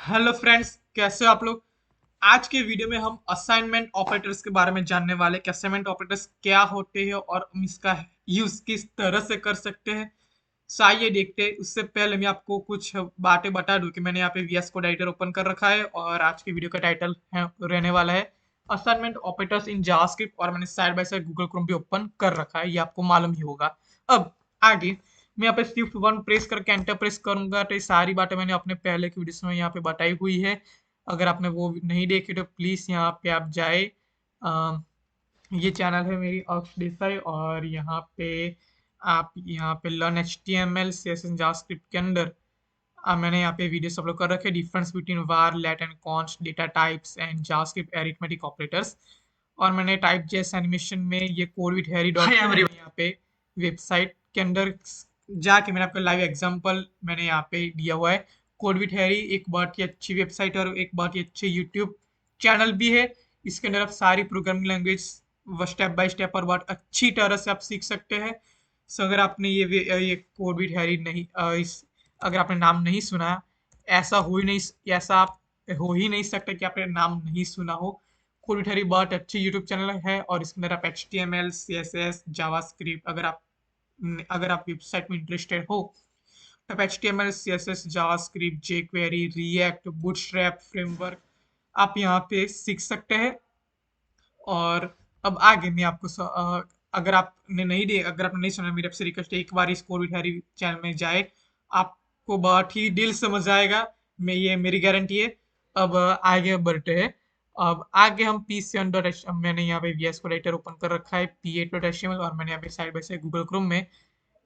Hello friends, कैसे हो आप लोग। आज के वीडियो में हम असाइनमेंट ऑपरेटर्स के बारे में जानने वाले कि असाइनमेंट ऑपरेटर्स क्या होते हैं और हम इसका यूज किस तरह से कर सकते हैं। सो आइए देखते हैं। उससे पहले मैं आपको कुछ बातें बता दूं कि मैंने यहाँ पे वीएस कोड एडिटर ओपन कर रखा है और आज की वीडियो का टाइटल रहने वाला है असाइनमेंट ऑपरेटर्स इन जावास्क्रिप्ट, और मैंने side by side Google Chrome भी ओपन कर रखा है, ये आपको मालूम ही होगा। अब आगे मैं यहाँ पे शिफ्ट वन प्रेस करके एंटर प्रेस करूंगा तो ये सारी बातें मैंने अपने पहले की वीडियो में यहाँ पे बताई हुई है। अगर आपने वो नहीं देखी तो प्लीज यहाँ पे आप जाए। ये चैनल है मेरी अक्ष देसाई, और यहाँ पे आप यहाँ पे learn H T M L C S S JavaScript के अंदर मैंने यहाँ पे वीडियोस अपलोड कर रखे, difference between var let and const data types and JavaScript arithmetic operators. और मैंने टाइप जेएस एनिमेशन में ये कोड विद हैरी डॉट यहाँ पे वेबसाइट के अंदर जाके मैंने आपको लाइव एग्जांपल मैंने यहाँ पे दिया हुआ है। कोड विद हैरी एक बहुत ही अच्छी वेबसाइट और एक बहुत ही अच्छे यूट्यूब चैनल भी है। इसके अंदर आप सारी programming language step by step और बहुत अच्छी तरह से आप सीख सकते हैं। सो अगर आपने ये कोड विद हैरी नहीं इस अगर आपने नाम नहीं सुना, ऐसा हो ही नहीं ऐसा आप हो ही नहीं सकता कि आपने नाम नहीं सुना हो। कोडिटरी बहुत अच्छी यूट्यूब चैनल है और इसके अंदर आप H T M L C S S JavaScript अगर आप वेबसाइट में इंटरेस्टेड हो तो आप H T M L C S S JavaScript jQuery React Bootstrap framework आप यहाँ पे सीख सकते हैं। और अब आगे मैं आपको अगर आपने नहीं सुना, मेरी आपसे रिक्वेस्ट है एक बार इस कोविड हैरी चैनल में जाए, आपको बहुत ही दिल से मजा आएगा। ये मेरी गारंटी है। अब आगे बढ़ते हैं। अब आगे हम पी सेवन डॉट एच मैंने यहाँ पे वीएस कोड एडिटर ओपन कर रखा है पी एट डॉट एच और मैंने यहाँ पे side by side Google Chrome में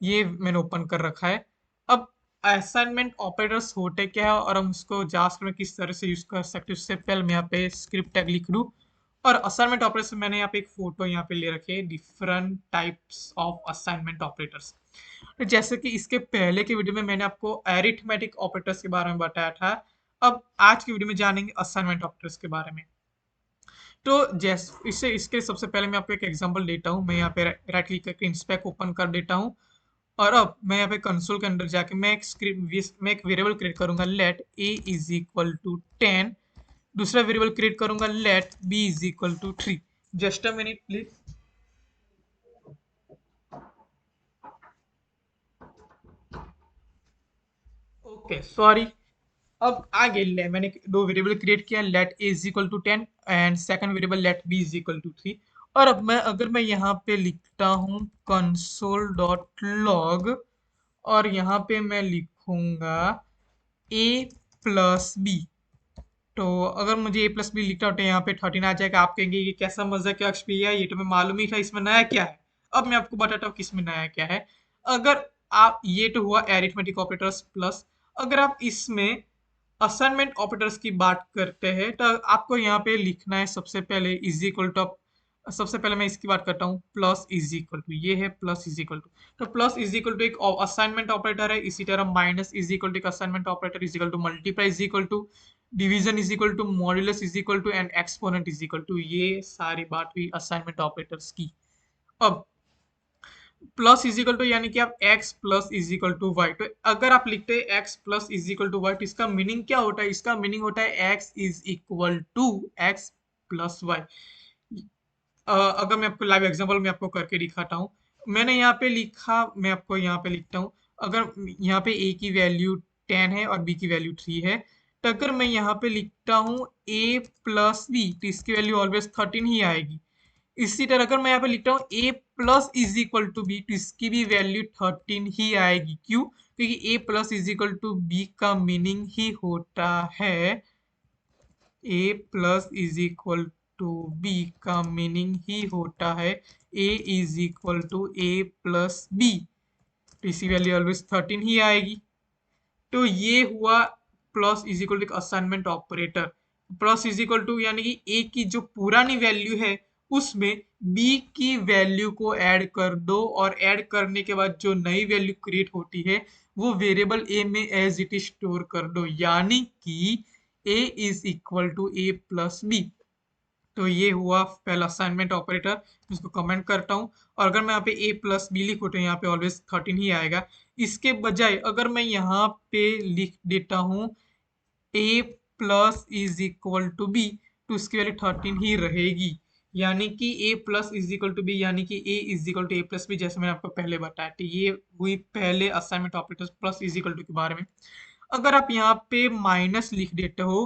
ये मैंने ओपन कर रखा है। अब असाइनमेंट ऑपरेटर्स होते क्या है और हम उसको जावास्क्रिप्ट में किस तरह से यूज कर सकते हैं, उससे पहले मैं यहाँ पे स्क्रिप्ट टैग लिख दूँ। और असाइनमेंट ऑपरेटर्स मैंने यहाँ पे एक फोटो यहाँ पे ले रखी है, different types of assignment operators. तो जैसे कि इसके पहले की वीडियो में मैंने आपको अरिथमेटिक ऑपरेटर्स के बारे में बताया था। अब आज की वीडियो में जानेंगे असाइनमेंट ऑपरेटर्स के बारे में। तो जैसे इससे इसके सबसे पहले मैं आपको एक एग्जांपल देता हूँ। मैं यहाँ पे राइट क्लिक करके इंस्पेक्ट ओपन कर देता हूँ। और अब मैं यहाँ पे कंसोल के अंदर जाके मैं एक वेरिएबल क्रिएट करूंगा let A is equal to 10। दूसरा वेरिएबल क्रिएट करूंगा let B is equal to 3। Just a minute please. Okay sorry. अब आगे मैंने दो वेरिएबल क्रिएट किया, let A is equal to 10 and second variable let B is equal to 3। और अब अगर मैं यहाँ पे लिखता हूँ कंसोल डॉट लॉग और यहाँ पे मैं लिखूंगा ए प्लस बी। तो अगर मुझे ए प्लस बी लिखना हो तो यहाँ पे 13 आ जाएगा। आप कहेंगे ये कैसा मजा क्या एक्सपीरिया, ये तो मैं मालूम ही था, इसमें नया क्या है। अब मैं आपको बताता हूँ कि इसमें नया क्या है। अगर आप ये तो हुआ एरिथमेटिक ऑपरेटर्स प्लस। अगर आप इसमें असाइनमेंट ऑपरेटर्स की बात करते हैं तो आपको यहाँ पे लिखना है सबसे पहले इज इक्वल टू। सबसे पहले मैं इसकी बात करता हूँ, प्लस इज इक्वल टू ये है प्लस इज इक्वल टू। तो प्लस इज इक्वल टू एक असाइनमेंट ऑपरेटर है। इसी तरह माइनस इज इक्वल टू एक assignment operator, is equal to multiply is equal to division is equal to modulus is equal to and exponent is equal to. ये सारी बात हुई assignment operators की। अब प्लस इज इक्वल टू यानी कि आप x plus is equal to Y. तो अगर आप लिखते हैं x plus is equal to Y तो इसका मीनिंग क्या होता है? इसका मीनिंग होता है x is equal to x plus y. अगर मैं आपको लाइव एग्जांपल में आपको करके दिखाता हूँ। मैंने यहाँ पे लिखा, मैं आपको यहाँ पे लिखता हूँ। अगर यहाँ पे a की वैल्यू 10 है और b की वैल्यू 3 है, तो अगर मैं यहाँ पे लिखता हूँ a प्लस बी तो इसकी वैल्यू ऑलवेज 13 ही आएगी। इसी तरह अगर मैं यहाँ पे लिखता हूँ a plus is equal to B तो इसकी भी वैल्यू 13 ही आएगी। क्यों? क्योंकि a plus is equal to b का मीनिंग ही होता है a plus is equal to b का मीनिंग ही होता है a is equal to a plus B. तो इसी वैल्यू ऑलवेज 13 ही आएगी। तो ये हुआ plus is equal to assignment operator. Plus is equal to यानी कि ए की जो पुरानी वैल्यू है उसमें बी की वैल्यू को ऐड कर दो, और ऐड करने के बाद जो नई वैल्यू क्रिएट होती है वो वेरिएबल ए में एज इट इज स्टोर कर दो, यानी कि A is equal to A plus B. तो ये हुआ पहला असाइनमेंट ऑपरेटर, इसको कमेंट करता हूँ। और अगर मैं यहाँ पे ए प्लस बी लिखूँ तो यहाँ पे ऑलवेज 13 ही आएगा। इसके बजाय अगर मैं यहाँ पे लिख देता हूँ A plus is equal to B, तो उसकी वैल्यू 13 ही रहेगी। यानी कि a plus is equal to B, यानी कि a is equal to a plus B, जैसे मैंने आपको पहले बताया। तो ये हुई पहले assignment operators plus is equal to के बारे में। अगर आप यहाँ पे माइनस लिख देते हो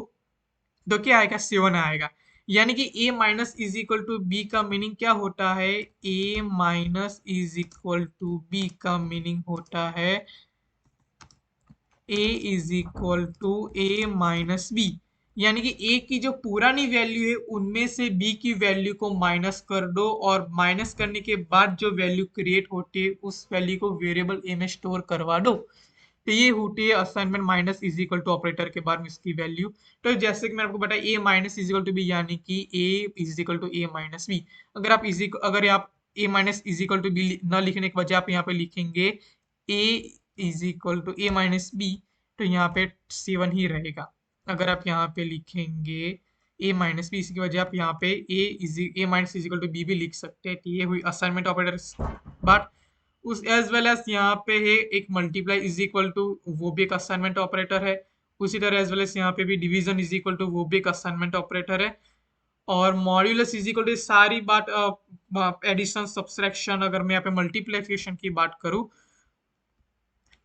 तो क्या आएगा, 7 आएगा। यानी कि a minus is equal to b का मीनिंग क्या होता है, a minus is equal to b का मीनिंग होता है a is equal to a minus b. यानी कि a की जो पुरानी वैल्यू है उनमें से b की वैल्यू को माइनस कर दो, और माइनस करने के बाद जो वैल्यू क्रिएट होती है उस वैल्यू को वेरिएबल a में स्टोर करवा दो। तो ये होती है assignment minus is equal to operator के बाद में इसकी वैल्यू। तो जैसे कि मैंने आपको बताया a minus is equal to B, यानी कि a is equal to a minus b. अगर आप a minus is equal to b न लिखने के बजाय आप यहाँ पे लिखेंगे a is equal to a minus b, तो यहाँ पे 7 ही रहेगा। अगर आप यहाँ पे लिखेंगे a माइनस बी, इसकी वजह आप यहाँ पे a minus is equal to b भी लिख सकते हैं। तो ये हुई असाइनमेंट ऑपरेटर बात। उस एज वेल एज यहाँ पे है एक मल्टीप्लाई इज इक्वल टू, वो भी एक असाइनमेंट ऑपरेटर है। उसी तरह एज वेल एज यहाँ पे भी डिवीजन इज इक्वल टू, वो भी एक असाइनमेंट ऑपरेटर है। और मॉड्यूलस इज इक्वल टू, सारी बात एडिशन सब्सट्रैक्शन। अगर मैं यहाँ पे मल्टीप्लिकेशन की बात करूँ,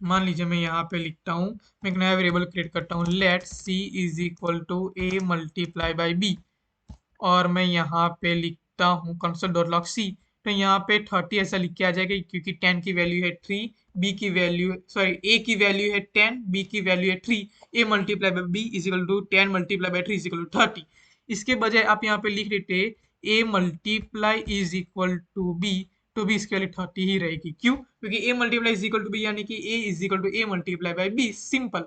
मान लीजिए मैं यहाँ पे लिखता हूँ, मैं एक नया वेरिएबल क्रिएट करता हूँ, let c is equal to A multiply by b, और मैं यहाँ पे लिखता हूँ कंसोल डॉट लॉग सी। तो यहाँ पे 30 ऐसा लिख के आ जाएगा, क्योंकि 10 की वैल्यू है 3, बी की वैल्यू सॉरी ए की वैल्यू है 10, बी की वैल्यू है 3, A multiply by B is equal to 10 multiply by 3 is equal to 30। इसके बजाय आप यहाँ पे लिख देते A multiply is equal to B, तो भी इसकी वैल्यू 30 ही रहेगी। क्यों? क्योंकि A multiply is equal to B, यानी कि A is equal to A multiply by B, simple.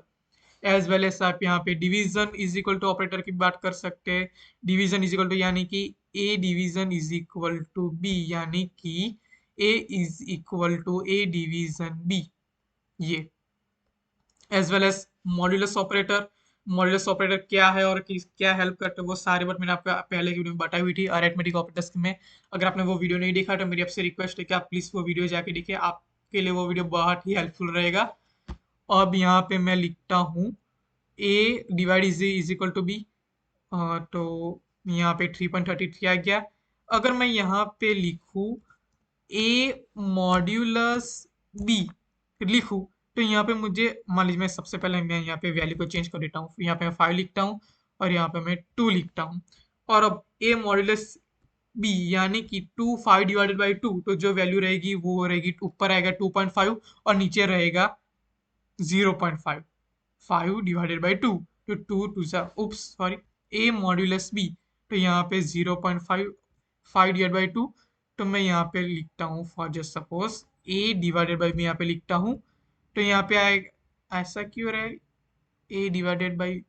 As well as आप यहाँ पे division is equal to operator की बात कर सकते हैं। डिवीजन इज इक्वल टू, यानी कि A division is equal to B, यानी कि A is equal to A division B. ये as well as modulus operator. Modulus operator क्या है और क्या हेल्प करता है, वो सारी बात मैंने आपको पहले की वीडियो में बताई हुई थी अरिथमेटिक ऑपरेटर्स में। अगर आपने वो वीडियो नहीं देखा तो मेरी आपसे रिक्वेस्ट है कि आप प्लीज वो वीडियो जाके देखिए, आपके लिए वो वीडियो बहुत ही हेल्पफुल रहेगा। अब यहाँ पे मैं लिखता हूँ a divide is equal to B, तो यहाँ पे 3.33 आ गया। अगर मैं यहाँ पे लिखूँ a मॉड्यूलस b लिखूँ, तो यहाँ पे मुझे मान लीजिए, मैं सबसे पहले मैं यहाँ पे वैल्यू को चेंज कर देता हूँ, यहाँ पे मैं 5 लिखता हूँ और यहाँ पे मैं 2 लिखता हूँ। और अब a मॉड्यूलस b, यानी कि 5 डिवाइडेड बाई 2, तो जो वैल्यू रहेगी वो रहेगी, ऊपर आएगा 2.5 और नीचे रहेगा 0.5। 5 डिवाइडेड बाई 2, तो 2 टू सा oops sorry, a modulus b, तो यहाँ पे 0.5, 5 डिवाइड बाई 2, तो मैं यहाँ पे लिखता हूँ for just suppose a divided by, मैं यहाँ पे लिखता हूँ, तो यहाँ पे आएगा, ऐसा क्यों रहा है, a डिवाइडेड बाई,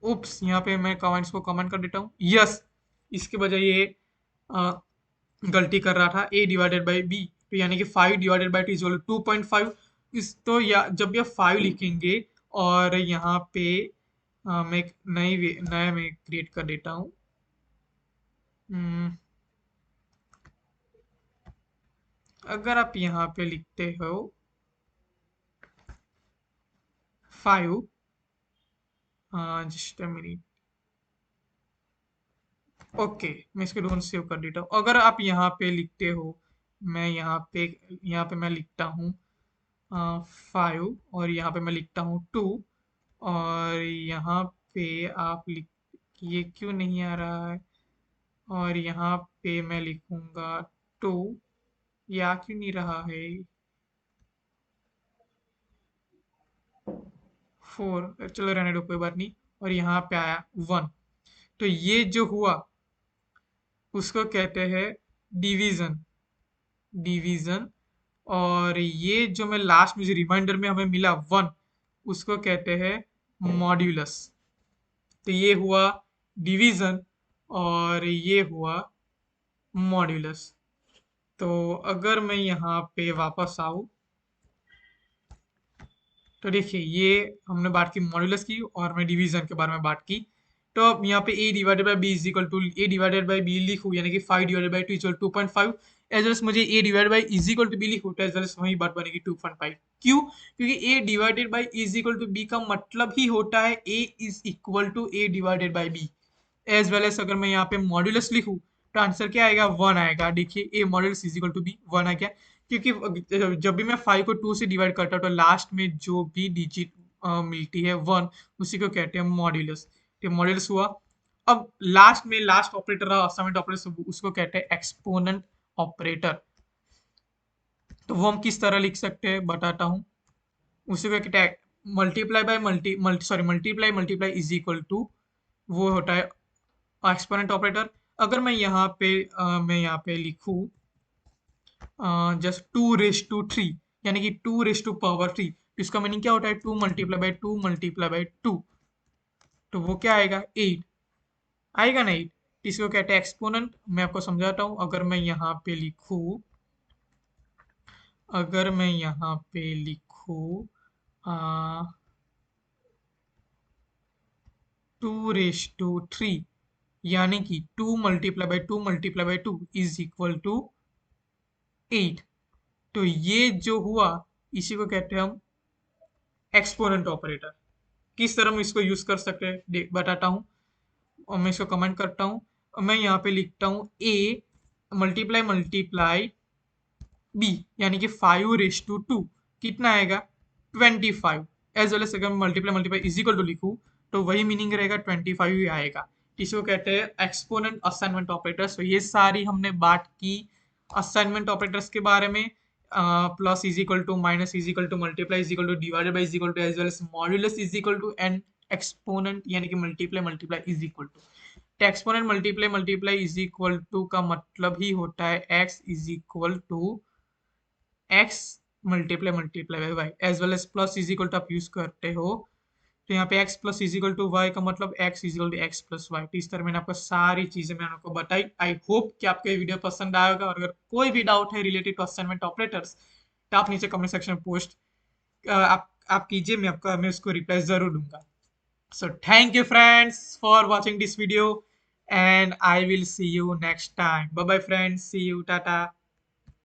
उप्स यहाँ पे मैं कमेंट्स को कमेंट कर देता हूँ, यस, इसके बजाय ये गलती कर रहा था, a डिवाइडेड बाई b, तो यानी कि 5 डिवाइडेड बाई 2 इज 2.5। इस तो या जब ये 5 लिखेंगे और यहाँ पे मैं एक नया मैं क्रिएट कर देता हूँ। अगर आप यहाँ पे लिखते हो 5, जस्ट अ मिनट, ओके, मैं इसको डोंट सेव कर देता हूँ। अगर आप यहाँ पे लिखते हो, मैं यहाँ पे मैं लिखता हूँ 5, और यहाँ पे मैं लिखता हूँ 2, और यहाँ पे आप लिख, ये क्यों नहीं आ रहा है, और यहाँ पे मैं लिखूंगा 2, ये आ क्यों नहीं रहा है, 4, चलो रहने दो कोई बात नहीं, और यहाँ पे आया 1। तो ये जो हुआ उसको कहते हैं डिवीजन। डिवीजन। और ये जो मैं लास्ट में जो रिमाइंडर में हमें मिला 1, उसको कहते हैं मॉड्यूलस। तो ये हुआ डिवीजन और ये हुआ मॉड्यूलस। तो अगर मैं यहाँ पे वापस आऊँ, तो देखिए ये हमने बात की मॉड्यूलस की और मैं डिवीजन के बारे में बात की। तो अब यहाँ पे a divided by B is equal to a divided by b लिखूँ यानी कि 5 divided by 2 equal 2.5 as well as मुझे a divided by is equal to b लिखूँ तो एज वेल एस वही बात बनेगी 2.5। क्यों? क्योंकि a divided by is equal to b का मतलब ही होता है a is equal to a divided by b। As well as अगर मैं यहाँ पे मॉड्यूलस लिखूँ तो आंसर क्या आएगा? 1 आएगा। देखिए a modulus is equal to b 1 आ गया, क्योंकि जब भी मैं 5 को 2 से डिवाइड करता हूँ तो लास्ट में जो भी डिजिट मिलती है 1, उसी को कहते हैं मॉड्यूलस। तो मॉड्यूलस हुआ। अब लास्ट में लास्ट ऑपरेटर असाइनमेंट ऑपरेटर उसको कहते हैं एक्सपोनेंट ऑपरेटर। तो वो हम किस तरह लिख सकते हैं बताता हूँ। उसी को कहते हैं multiply by multiply multiply is equal to, वो होता है एक्सपोनेंट ऑपरेटर। अगर मैं यहाँ पे लिखूँ जस्ट 2 रेज टू 3 यानी कि 2 रेज टू पावर 3, तो इसका मीनिंग क्या होता है? 2 मल्टीप्लाई बाय 2 तो वो क्या आएगा? 8 आएगा ना 8। इसको कहते हैं एक्सपोनेंट। मैं आपको समझाता हूँ। अगर मैं यहाँ पे लिखूँ 2 रेज टू 3 यानी कि 2 इज इक्वल टू 8। तो ये जो हुआ इसी को कहते हैं हम एक्सपोनेंट ऑपरेटर। किस तरह हम इसको यूज कर सकते हैं बताता हूँ, और मैं इसको कमेंट करता हूँ। मैं यहाँ पे लिखता हूँ a मल्टीप्लाई मल्टीप्लाई b यानी कि 5 रेज टू 2 कितना आएगा? 25। एज वेल एज अगर multiply multiply is equal to लिखूँ तो वही मीनिंग रहेगा, 25 ही आएगा। इसको कहते हैं एक्सपोनेंट असाइनमेंट ऑपरेटर्स। तो ये सारी हमने बात की असाइनमेंट ऑपरेटर्स के बारे में। Plus is equal to, minus is equal to, multiply is equal to, divided by is equal to, as well as modulus is equal to, and exponent यानी कि multiply multiply is equal to. तो exponent multiply multiply is equal to का मतलब ही होता है x is equal to x multiply multiply by Y, as well as plus is equal to आप use करते हो। तो यहाँ पे x plus is equal to y का मतलब x is equal to x plus y. तो इस तरह मैंने आपको सारी चीजें मैंने आपको बताई। आई होप कि आपको ये वीडियो पसंद आएगा, और अगर कोई भी डाउट है रिलेटेड टू असाइनमेंट ऑपरेटर्स तो आप नीचे कमेंट सेक्शन में पोस्ट आप कीजिए। मैं उसको रिप्लाई जरूर दूंगा। So thank you friends for watching this video, and I will see you next time. Bye bye friends. See you. Tata.